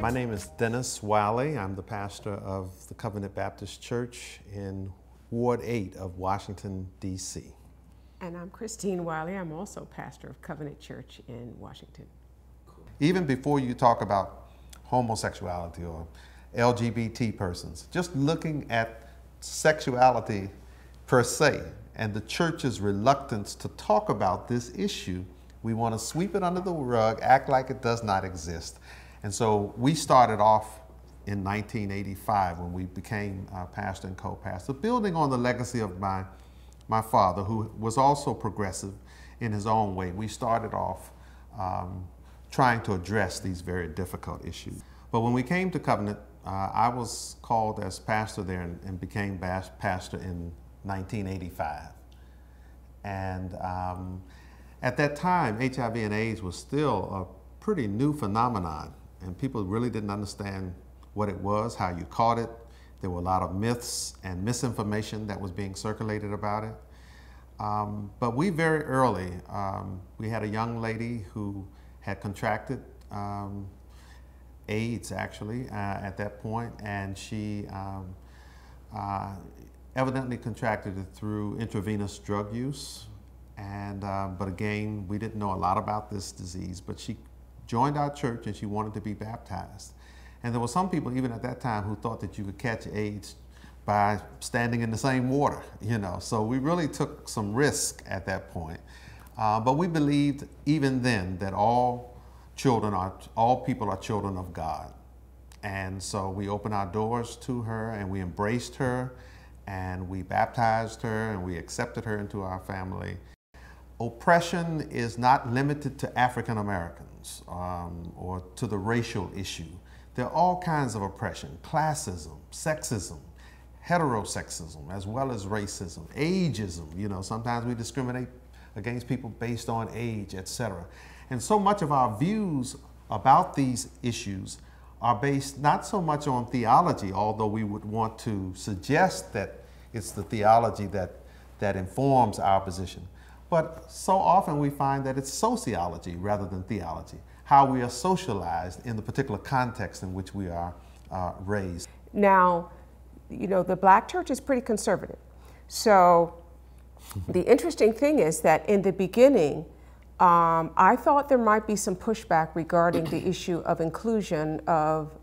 My name is Dennis Wiley. I'm the pastor of the Covenant Baptist Church in Ward 8 of Washington, D.C. And I'm Christine Wiley. I'm also pastor of Covenant Church in Washington. Even before you talk about homosexuality or LGBT persons, just looking at sexuality per se and the church's reluctance to talk about this issue, we want to sweep it under the rug, act like it does not exist. And so we started off in 1985 when we became pastor and co-pastor, building on the legacy of my father, who was also progressive in his own way. We started off trying to address these very difficult issues. But when we came to Covenant, I was called as pastor there and became pastor in 1985. And at that time, HIV and AIDS was still a pretty new phenomenon, and people really didn't understand what it was, how you caught it. There were a lot of myths and misinformation that was being circulated about it. But we very early, we had a young lady who had contracted AIDS actually at that point, and she evidently contracted it through intravenous drug use. And, but again, we didn't know a lot about this disease, but she joined our church and she wanted to be baptized. And there were some people even at that time who thought that you could catch AIDS by standing in the same water, you know. So we really took some risk at that point. But we believed even then that all people are children of God. And so we opened our doors to her and we embraced her and we baptized her and we accepted her into our family. Oppression is not limited to African Americans or to the racial issue. There are all kinds of oppression: classism, sexism, heterosexism, as well as racism, ageism. You know, sometimes we discriminate against people based on age, etc. And so much of our views about these issues are based not so much on theology, although we would want to suggest that it's the theology that informs our position. But so often we find that it's sociology rather than theology, how we are socialized in the particular context in which we are raised. Now, you know, the black church is pretty conservative. So the interesting thing is that in the beginning, I thought there might be some pushback regarding the issue of inclusion of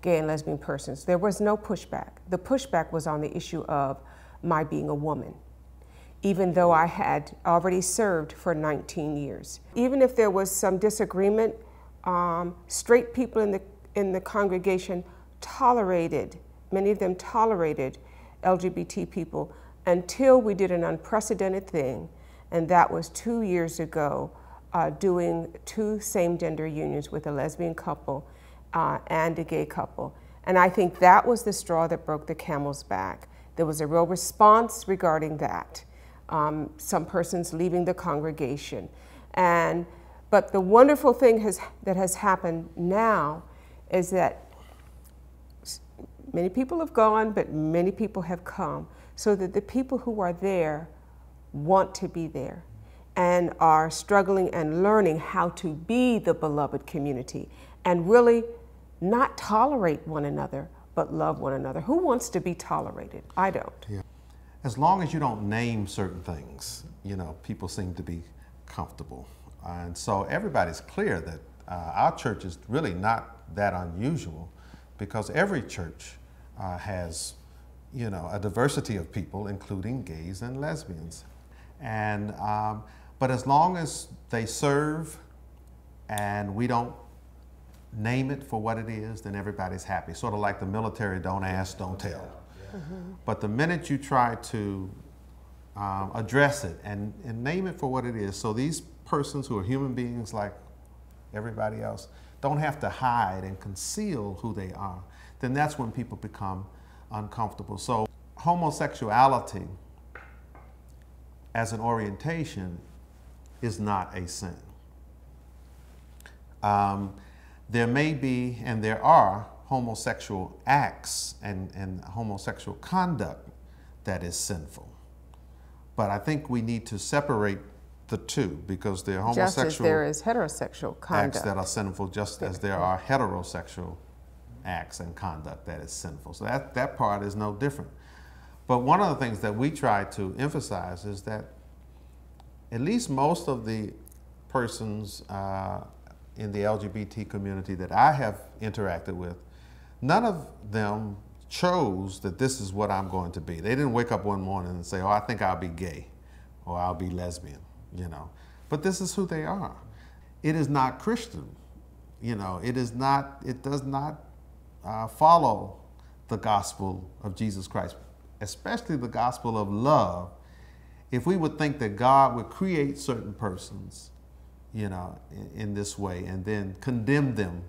gay and lesbian persons. There was no pushback. The pushback was on the issue of my being a woman, even though I had already served for 19 years. Even if there was some disagreement, straight people in the congregation tolerated, many of them tolerated LGBT people until we did an unprecedented thing, and that was 2 years ago, doing 2 same-gender unions with a lesbian couple and a gay couple. And I think that was the straw that broke the camel's back. There was a real response regarding that. Some persons leaving the congregation. But the wonderful thing that has happened now is that many people have gone, but many people have come, so that the people who are there want to be there and are struggling and learning how to be the beloved community and really not tolerate one another, but love one another. Who wants to be tolerated? I don't. Yeah. As long as you don't name certain things, you know, people seem to be comfortable. And so everybody's clear that our church is really not that unusual, because every church has, you know, a diversity of people, including gays and lesbians. And, but as long as they serve and we don't name it for what it is, then everybody's happy. Sort of like the military, don't ask, don't tell. Mm-hmm. But the minute you try to address it and name it for what it is, so these persons who are human beings like everybody else don't have to hide and conceal who they are, then that's when people become uncomfortable. So homosexuality as an orientation is not a sin. There may be, and there are, homosexual acts and homosexual conduct that is sinful. But I think we need to separate the two, because there are Just as there homosexual is heterosexual conduct. acts that are sinful, just as there are heterosexual acts and conduct that is sinful. So that part is no different. But one of the things that we try to emphasize is that at least most of the persons in the LGBT community that I have interacted with, none of them chose that this is what I'm going to be. They didn't wake up one morning and say, oh, I think I'll be gay or I'll be lesbian, you know. But this is who they are. It is not Christian, you know. It does not follow the gospel of Jesus Christ, especially the gospel of love. If we would think that God would create certain persons, you know, in this way and then condemn them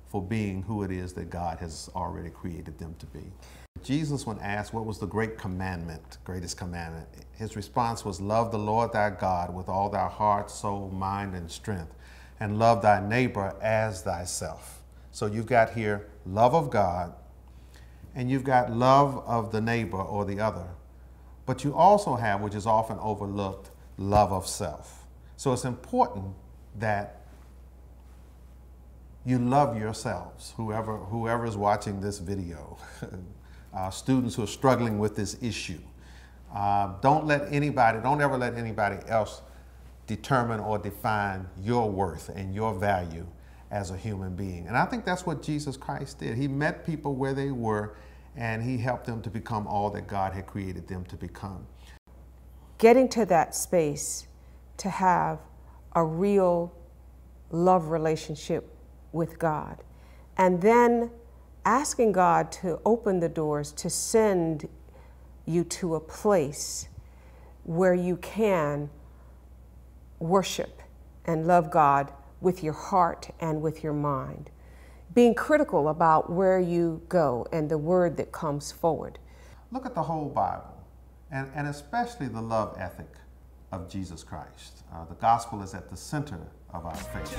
for being who it is that God has already created them to be. Jesus, when asked what was the greatest commandment, his response was, love the Lord thy God with all thy heart, soul, mind, and strength, and love thy neighbor as thyself. So you've got here love of God, and you've got love of the neighbor or the other. But you also have, which is often overlooked, love of self. So it's important that you love yourselves, whoever is watching this video, students who are struggling with this issue. Don't ever let anybody else determine or define your worth and your value as a human being. And I think that's what Jesus Christ did. He met people where they were, and he helped them to become all that God had created them to become. Getting to that space to have a real love relationship with God, and then asking God to open the doors to send you to a place where you can worship and love God with your heart and with your mind. Being critical about where you go and the word that comes forward. Look at the whole Bible, and especially the love ethic of Jesus Christ. The gospel is at the center of our faith.